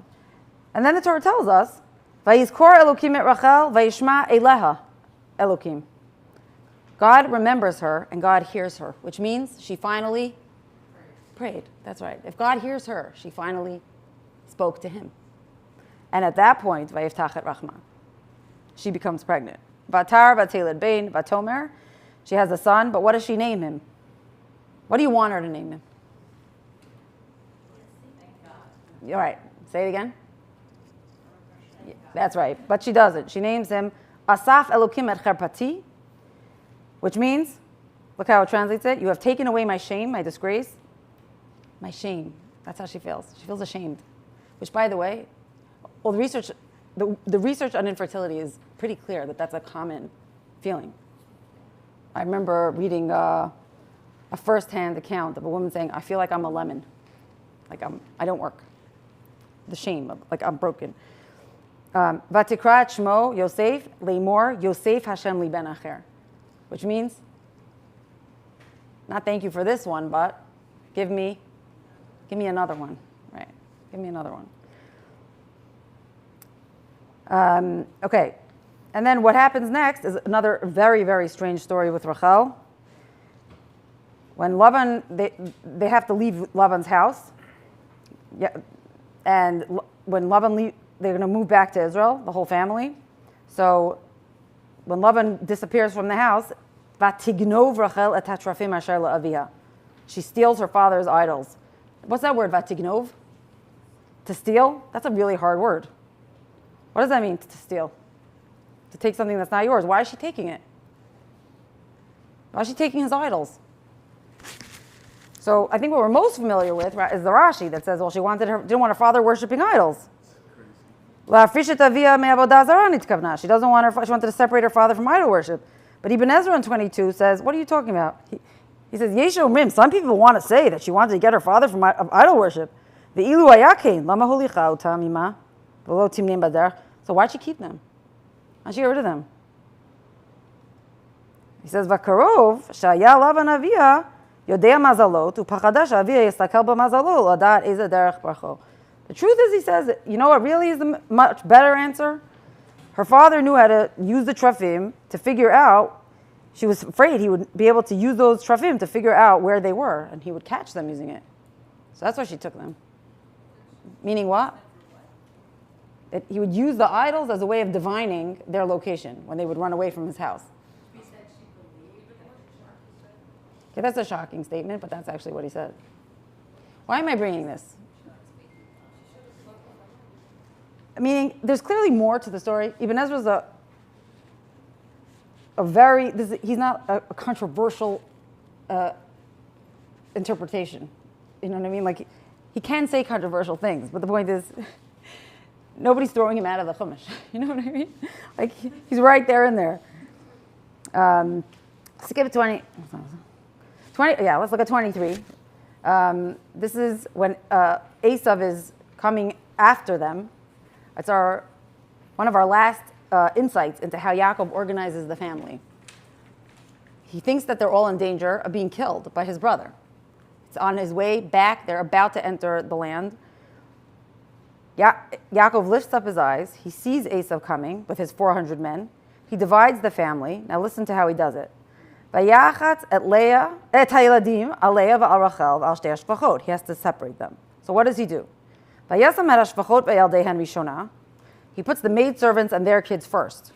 And then the Torah tells us, Vayizkor Elokim et Rachel, Vayishma Eleha Elokim. God remembers her and God hears her, which means she finally prayed. That's right. If God hears her, she finally spoke to him. And at that point, Vayiftach et Rachma, she becomes pregnant. Vatar, Vateled Bain, Vatomer. She has a son, but what does she name him? What do you want her to name him? All right, say it again. Yeah, that's right, but she doesn't. She names him Asaf Elokim et Cherpati, which means, look how it translates it, you have taken away my shame, my disgrace, my shame. That's how she feels. She feels ashamed. Which, by the way, well, the research on infertility is pretty clear that that's a common feeling. I remember reading a first-hand account of a woman saying, I feel like I'm a lemon. Like I don't work. The shame, like I'm broken. Vatikrat Shmo Yosef Leimor Yosef Hashem li ben acher, which means, not thank you for this one, but give me another one, right? Give me another one. Okay, and then what happens next is another very, very strange story with Rachel. When Lavan, they have to leave Lavan's house. Yeah, and when Lavan they're going to move back to Israel, the whole family. So when Lavan disappears from the house, Vatignov Rachel et hatrafim asher la'aviha. She steals her father's idols. What's that word, Vatignov? To steal? That's a really hard word. What does that mean, to steal? To take something that's not yours. Why is she taking it? Why is she taking his idols? So I think what we're most familiar with is the Rashi that says, well, she didn't want her father worshiping idols. She doesn't want she wanted to separate her father from idol worship. But Ibn Ezra in 22 says, what are you talking about? He says, Yesh omrim, some people want to say that she wanted to get her father from idol worship. So why'd she keep them? Why'd she get rid of them? He says, Vakarov, Shaya Lavan Avia, Yodea Mazalot, Upachada Shavia Yistakal B'Mazalot, Ladat Eza Derech Barcho. The truth is, he says, you know what really is the much better answer? Her father knew how to use the trafim to figure out, she was afraid he would be able to use those trafim to figure out where they were, and he would catch them using it. So that's why she took them. Meaning what? That he would use the idols as a way of divining their location when they would run away from his house. Okay, that's a shocking statement, but that's actually what he said. Why am I bringing this? Meaning, there's clearly more to the story. Ibn Ezra's he's not a controversial interpretation. You know what I mean? Like, he can say controversial things, but the point is, nobody's throwing him out of the Chumash. You know what I mean? Like, he's right there in there. Skip 20. Yeah, let's look at 23. This is when Esav is coming after them. It's one of our last insights into how Yaakov organizes the family. He thinks that they're all in danger of being killed by his brother. It's on his way back. They're about to enter the land. Yaakov lifts up his eyes. He sees Esav coming with his 400 men. He divides the family. Now listen to how he does it. Vayachatz et Leah et hayeladim al Leah v'al Rachel v'al shtei hashpachot. He has to separate them. So what does he do? Vayasam et hashpachot v'yaldeihan rishona. He puts the maidservants and their kids first.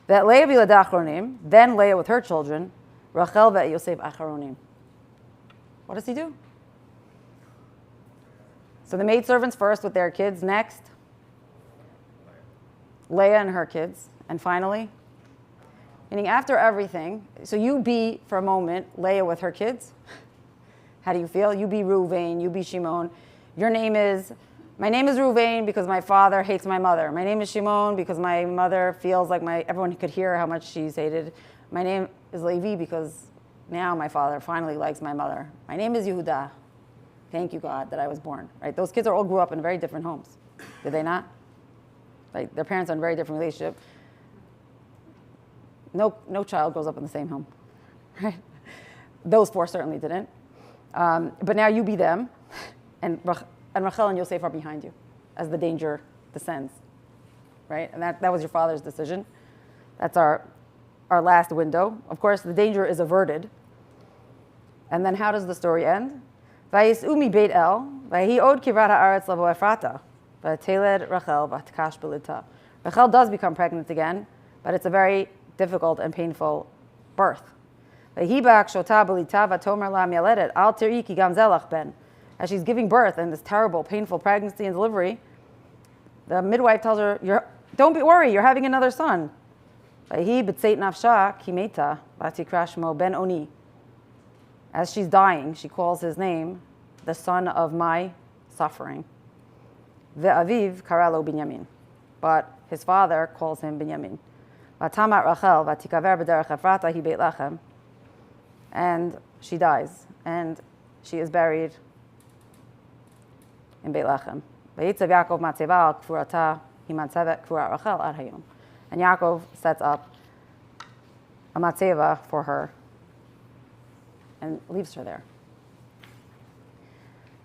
Ve'et Leah v'yilad achronim. Then Leah with her children. Rachel ve'et Yosef acharonim. What does he do? So the maidservants first with their kids, next Leah and her kids, and finally, meaning after everything, so you be, for a moment, Leah with her kids. How do you feel? You be Reuven, you be Shimon. My name is Reuven because my father hates my mother. My name is Shimon because my mother feels like everyone could hear how much she's hated. My name is Levi because now my father finally likes my mother. My name is Yehuda. Thank you, God, that I was born. Right? Those kids all grew up in very different homes. Did they not? Like their parents are in a very different relationship. No child grows up in the same home. Right? Those four certainly didn't. But now you be them, and Rachel and Yosef are behind you as the danger descends. Right? And that was your father's decision. That's our last window. Of course, the danger is averted. And then how does the story end? Vayis'u mi Beit El, vayehi od kivrat haaretz lavo Ephrata, vateled Rachel vatkash belita. Rachel does become pregnant again, but it's a very difficult and painful birth. Vayehi ba'ak shota belita vatomer la mialedet al tiri ki gam zelach ben. As she's giving birth in this terrible, painful pregnancy and delivery, the midwife tells her, "Don't worry, you're having another son." Vayehi b'tzeit nafsha ki meta vatikra shmo ben oni. As she's dying, she calls his name, the son of my suffering. Ve'aviv karalo Binyamin. But his father calls him Binyamin. Vatamat Rachel vatikaver b'derech Ephrata hi Beit Lechem. And she dies. And she is buried in Beit Lechem. Vayitzav Yaakov matzeva al kfurata hi matzevet kfurat Rachel ad hayom. And Yaakov sets up a matzeva for her and leaves her there.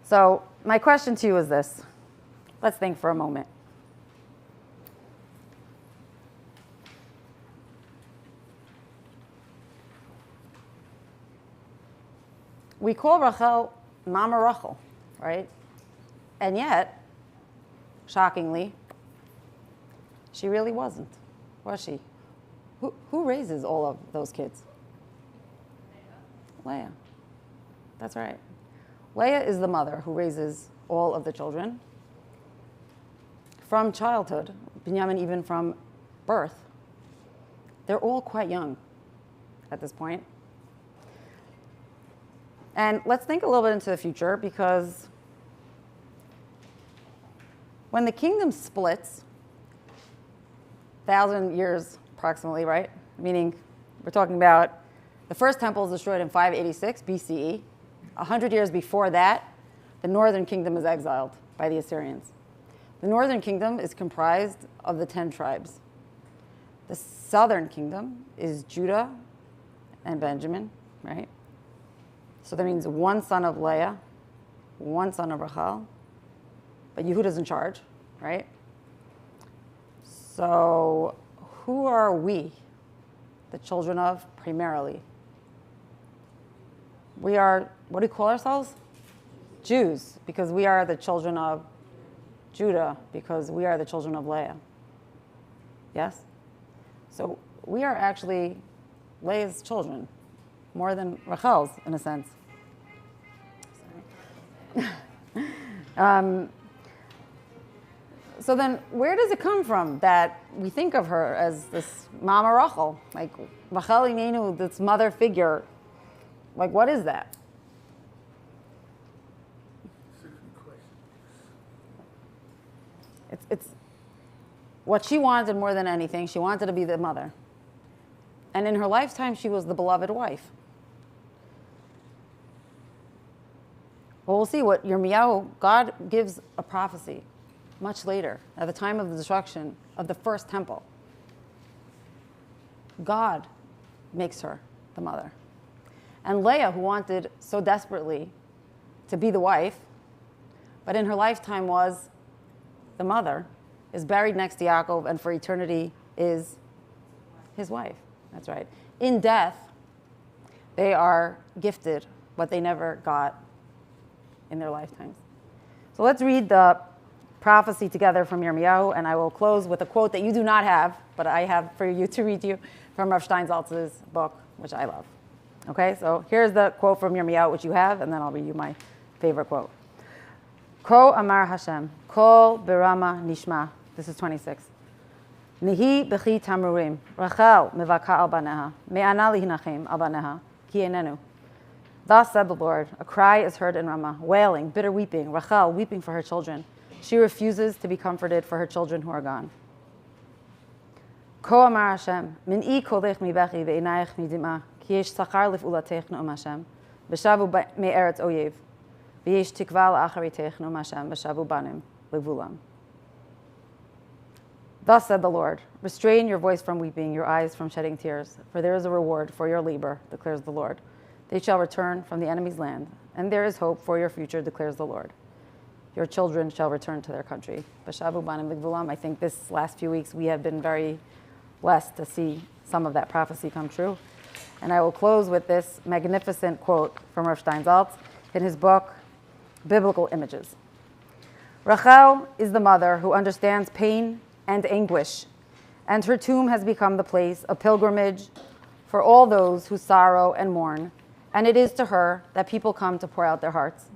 So my question to you is this. Let's think for a moment. We call Rachel Mama Rachel, right? And yet, shockingly, she really wasn't, was she? Who raises all of those kids? Leah. That's right. Leah is the mother who raises all of the children from childhood, Binyamin even from birth. They're all quite young at this point. And let's think a little bit into the future, because when the kingdom splits, 1,000 years approximately, right? Meaning we're talking about the first temple is destroyed in 586 BCE. 100 years before that, the northern kingdom is exiled by the Assyrians. The northern kingdom is comprised of the 10 tribes. The southern kingdom is Judah and Benjamin, right? So that means one son of Leah, one son of Rachel, but Yehuda's in charge, right? So who are we, the children of, primarily? We are, what do we call ourselves? Jews, because we are the children of Judah, because we are the children of Leah. Yes? So we are actually Leah's children, more than Rachel's, in a sense. So then, where does it come from that we think of her as this Mama Rachel? Like, Rachel Imenu, this mother figure. Like, what is that? It's what she wanted more than anything. She wanted to be the mother. And in her lifetime, she was the beloved wife. Well, we'll see what Yirmiyahu, God gives a prophecy much later, at the time of the destruction of the first temple. God makes her the mother. And Leah, who wanted so desperately to be the wife, but in her lifetime was the mother, is buried next to Yaakov and for eternity is his wife. That's right. In death, they are gifted what they never got in their lifetimes. So let's read the prophecy together from Yirmiyahu, and I will close with a quote that you do not have, but I have for you to read you from Rav Steinsaltz's book, which I love. Okay, so here's the quote from Yirmiyahu, which you have, and then I'll read you my favorite quote. Ko amar Hashem, kol berama nishma. This is 26. Nihi b'chi tamurim, Rachel mevaka al baneha, me'ana lihinachim al baneha, ki enenu. Thus said the Lord, a cry is heard in Ramah, wailing, bitter weeping, Rachel weeping for her children. She refuses to be comforted for her children who are gone. Ko amar Hashem, min'i kolech mi bechi ve'inayich mi dim'ah, ki yesh sachar lif'ulatech no'om Hashem, b'shavu me'eretz oyev, v'yesh tikva la'acharitech no'om Hashem, b'shavu banim levulam. Thus said the Lord, restrain your voice from weeping, your eyes from shedding tears, for there is a reward for your labor, declares the Lord. They shall return from the enemy's land, and there is hope for your future, declares the Lord. Your children shall return to their country. B'shavu banim levulam. I think this last few weeks we have been very blessed to see some of that prophecy come true. And I will close with this magnificent quote from Rav Steinsaltz in his book, Biblical Images. Rachel is the mother who understands pain and anguish, and her tomb has become the place of pilgrimage for all those who sorrow and mourn, and it is to her that people come to pour out their hearts.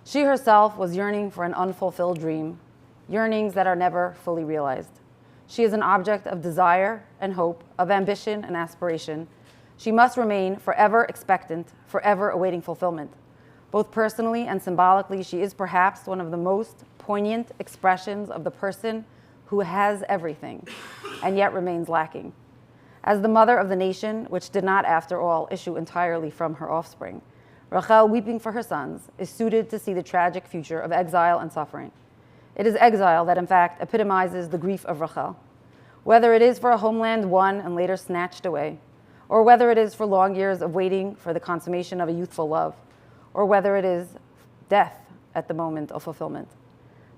She herself was yearning for an unfulfilled dream, yearnings that are never fully realized. She is an object of desire and hope, of ambition and aspiration. She must remain forever expectant, forever awaiting fulfillment. Both personally and symbolically, she is perhaps one of the most poignant expressions of the person who has everything and yet remains lacking. As the mother of the nation, which did not, after all, issue entirely from her offspring, Rachel, weeping for her sons, is suited to see the tragic future of exile and suffering. It is exile that, in fact, epitomizes the grief of Rachel. Whether it is for a homeland won and later snatched away, or whether it is for long years of waiting for the consummation of a youthful love, or whether it is death at the moment of fulfillment.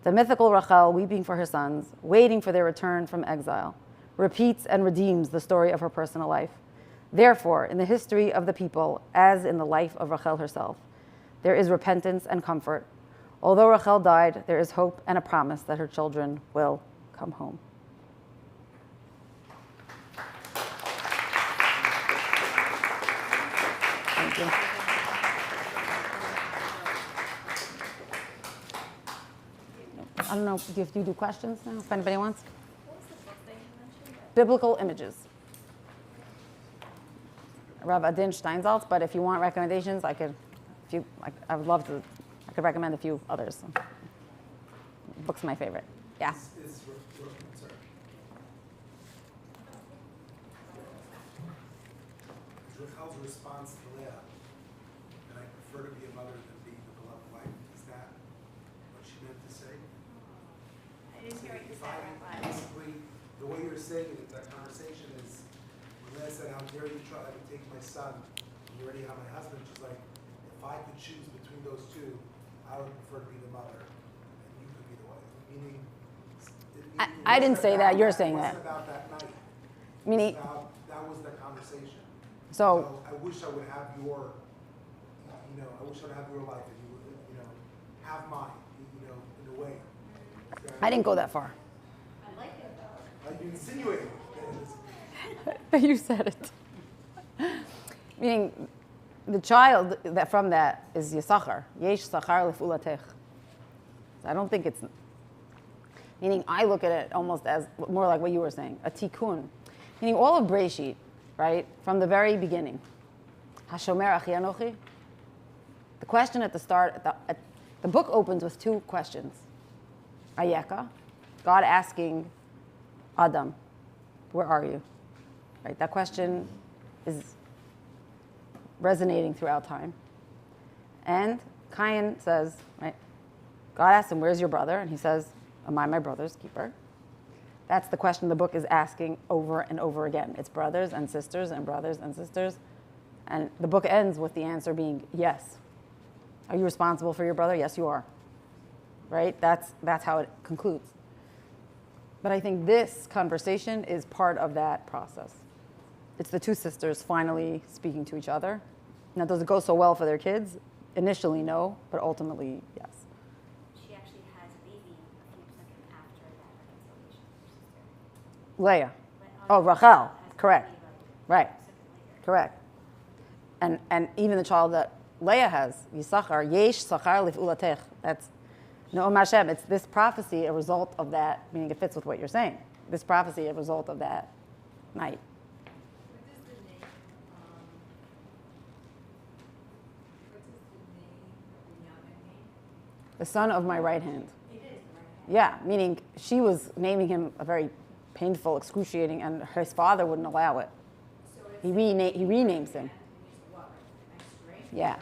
The mythical Rachel, weeping for her sons, waiting for their return from exile, repeats and redeems the story of her personal life. Therefore, in the history of the people, as in the life of Rachel herself, there is repentance and comfort. Although Rachel died, there is hope and a promise that her children will come home. Thank you. I don't know if you do questions now, if anybody wants. What was the book that you mentioned? Biblical Images. Rav Adin Steinsaltz, but if you want recommendations, I would love to, I could recommend a few others. Book's my favorite. Yeah. Rachel's response to Leah, and I prefer to be a mother than being the beloved wife, is that what she meant to say? I didn't hear what you If said, I, but basically, the way you're saying it, that conversation is, when Leah said, how dare you try to take my son, and you already have my husband, she's like, if I could choose between those two, I would prefer to be the mother, and you could be the wife. Meaning, I didn't say that, you're saying that. It wasn't about that night. Meaning, That was the conversation. so I wish I would have your, I wish I would have your life, and you would, have mine, in a way. I didn't go that far. I like it though. You insinuated. You said it. Meaning, the child that from that is Yisachar. Yesh Sachar Lefulatech. I don't think it's, meaning I look at it almost as more like what you were saying, a tikkun. Meaning all of Breshit, right, from the very beginning. Hashomer Achi Anochi. The question at the start, the book opens with two questions. Ayeka, God asking Adam, where are you? Right, that question is resonating throughout time. And Cain says, right, God asks him, where's your brother? And he says, am I my brother's keeper? That's the question the book is asking over and over again. It's brothers and sisters and brothers and sisters. And the book ends with the answer being yes. Are you responsible for your brother? Yes, you are. Right? That's how it concludes. But I think this conversation is part of that process. It's the two sisters finally speaking to each other. Now, does it go so well for their kids? Initially, no, but ultimately, yes. She actually has a baby a few seconds after that reconciliation with her sister. Leah. Oh, Rachel. Correct. Right. Correct. And even the child that Leah has, Yisachar, Yesh Sachar Lif'ulatech. That's Noam Hashem. It's this prophecy, a result of that, meaning it fits with what you're saying. This prophecy, a result of that night. What does the name, Binyamin mean? The son of my right hand. It is the right hand. Yeah, meaning she was naming him a very painful, excruciating, and his father wouldn't allow it. So it's He renames him. and he's what, like next to right? Yeah. Right hand?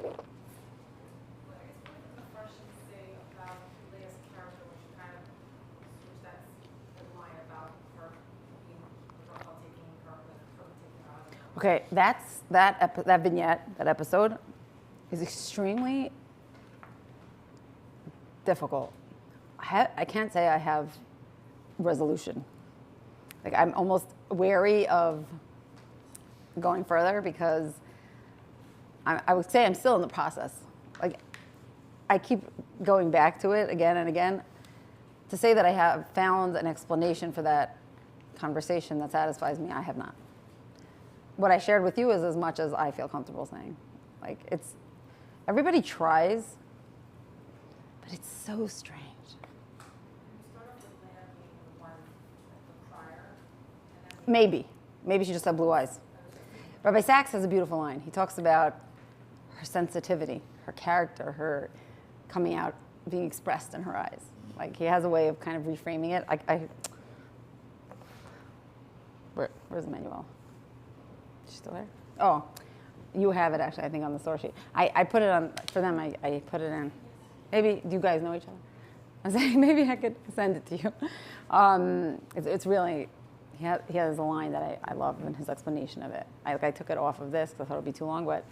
Well, I guess what did the Farshim say about Leah's character when she kind of switched that line about her being Rachel taking her, her taking her out? Okay, that vignette, that episode, is extremely difficult. I can't say I have resolution. Like, I'm almost wary of going further because I would say I'm still in the process. Like, I keep going back to it again and again. To say that I have found an explanation for that conversation that satisfies me, I have not. What I shared with you is as much as I feel comfortable saying. Like, everybody tries, but it's so strange. You start off with Leah being the one, like the crier, and then Maybe she just had blue eyes. Rabbi Sachs has a beautiful line. He talks about her sensitivity, her character, her coming out, being expressed in her eyes. Like, he has a way of kind of reframing it. Where's the manual? Is she still there? Oh, you have it actually, I think, on the source sheet. I put it on, for them, I put it in. Maybe, do you guys know each other? I'm saying maybe I could send it to you. It's really, he has a line that I love in his explanation of it. I took it off of this because I thought it would be too long, but,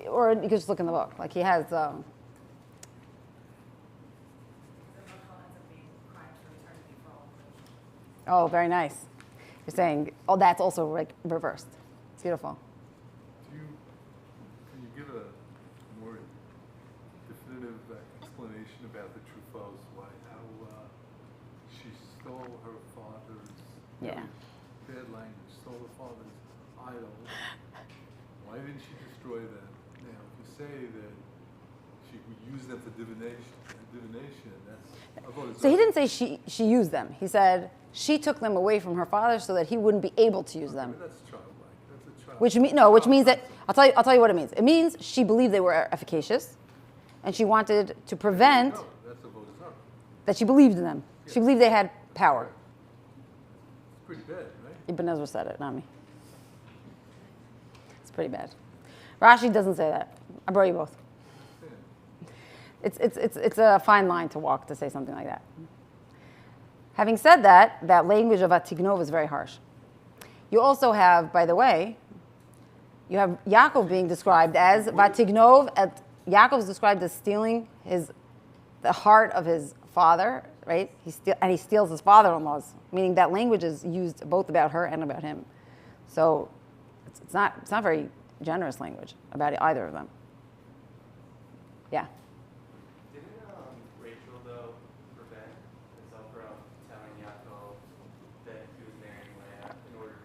or you could just look in the book. Like, he has, then Rachel ends up being crying for eternity for all of them. oh, very nice. You're saying, oh, that's also like reversed. It's beautiful. Can you give a more definitive explanation about the Truffaut's why how she stole her father's Yeah. bad language, stole her father's idol? Why didn't she destroy them? Now, if you say that she would use them for divination, that's a vote. So he didn't say she used them. He said she took them away from her father so that he wouldn't be able to use them. That's childlike. That's a child. Which means that I'll tell you what it means. It means she believed they were efficacious, and she wanted to prevent No, that's a vote. that she believed in them. She believed they had power. It's pretty bad, right? Ibn Ezra said it, not me. It's pretty bad. Rashi doesn't say that. I brought you both. It's a fine line to walk to say something like that. Having said that, that language of Atignov is very harsh. You also have, by the way, you have Yaakov being described as Vatignov. Yaakov is described as stealing the heart of his father, right? He steals his father-in-law's, meaning that language is used both about her and about him. So it's not very generous language about either of them. Yeah. Didn't Rachel, though, prevent herself from telling Yaakov that he was marrying Leah in order,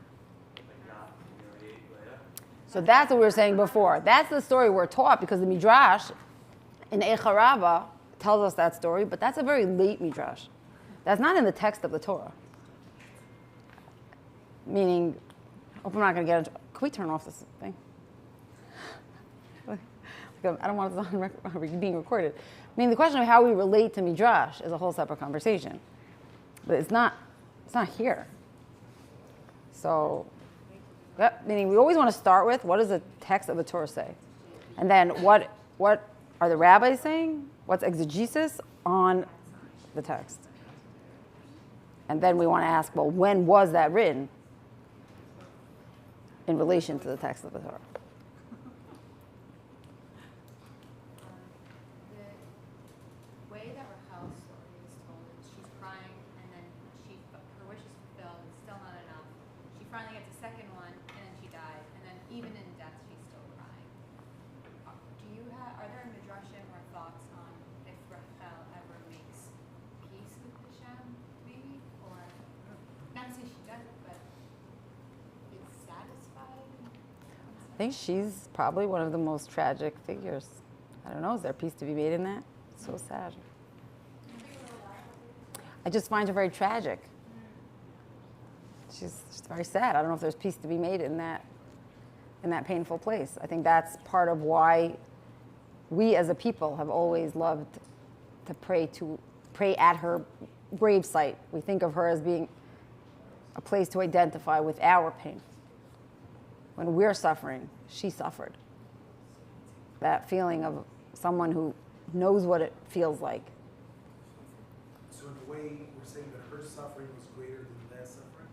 like, not to humiliate Leah? So that's what we were saying before. That's the story we're taught because the Midrash in Eicha Rabbah tells us that story, but that's a very late Midrash. That's not in the text of the Torah. Meaning, hope I'm not going to get into. Can we turn off this thing? I don't want this being recorded. I mean, the question of how we relate to Midrash is a whole separate conversation. But it's not here. So, meaning we always want to start with what does the text of the Torah say? And then what are the rabbis saying? What's exegesis on the text? And then we want to ask, well, when was that written in relation to the text of the Torah? The way that Rachel's story is told is she's crying, and then her wish is fulfilled, and still not enough. She finally gets a second one, and then she dies, and then even in death, she's still crying. Are there midrashim or thoughts on if Rachel ever makes peace with Hashem, maybe, or not to say she doesn't, but it's think she's probably one of the most tragic figures. I don't know, is there peace to be made in that? So sad. I just find her very tragic. She's very sad. I don't know if there's peace to be made in that painful place. I think that's part of why we as a people have always loved to pray at her gravesite. We think of her as being a place to identify with our pain. When we're suffering, she suffered. That feeling of someone who knows what it feels like. So in a way, we're saying that her suffering was greater than their suffering?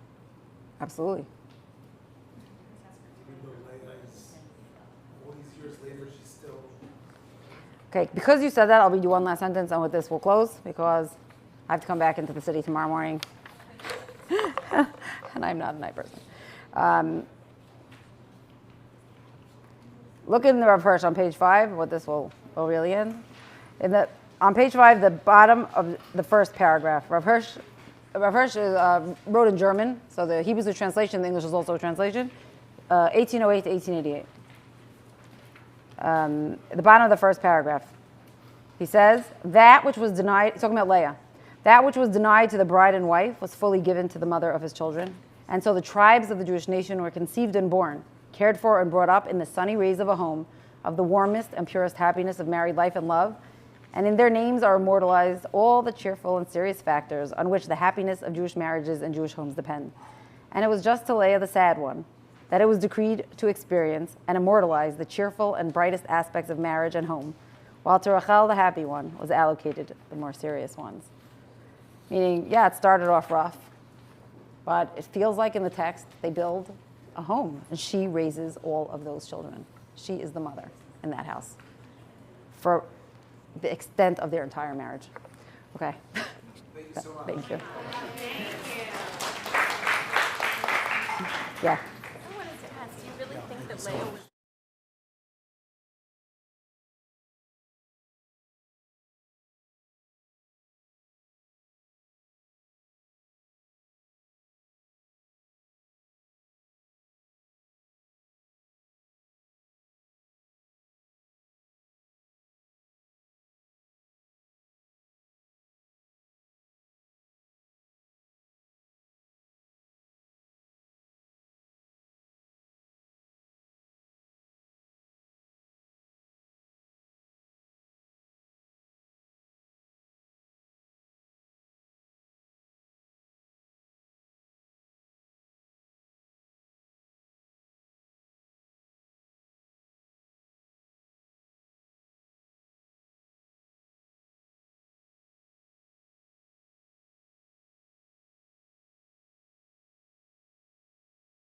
Absolutely. Even though Leah is, all these years later, she's still... Okay, because you said that, I'll read you one last sentence, and with this we'll close, because I have to come back into the city tomorrow morning. And I'm not a night person. Look in the Rav Hirsch on page 5, what this will really end. On page 5, the bottom of the first paragraph, Rav Hirsch wrote in German, so the Hebrew is a translation, the English is also a translation, 1808 to 1888. The bottom of the first paragraph, he says, that which was denied, he's talking about Leah, that which was denied to the bride and wife was fully given to the mother of his children. And so the tribes of the Jewish nation were conceived and born, cared for and brought up in the sunny rays of a home, of the warmest and purest happiness of married life and love. And in their names are immortalized all the cheerful and serious factors on which the happiness of Jewish marriages and Jewish homes depend. And it was just to Leah, the sad one, that it was decreed to experience and immortalize the cheerful and brightest aspects of marriage and home, while to Rachel, the happy one, was allocated the more serious ones. Meaning, yeah, it started off rough, but it feels like in the text they build a home, and she raises all of those children. She is the mother in that house for the extent of their entire marriage. Okay. Thank you so much. Thank you. Yeah. I wanted to ask, do you really think that Leah was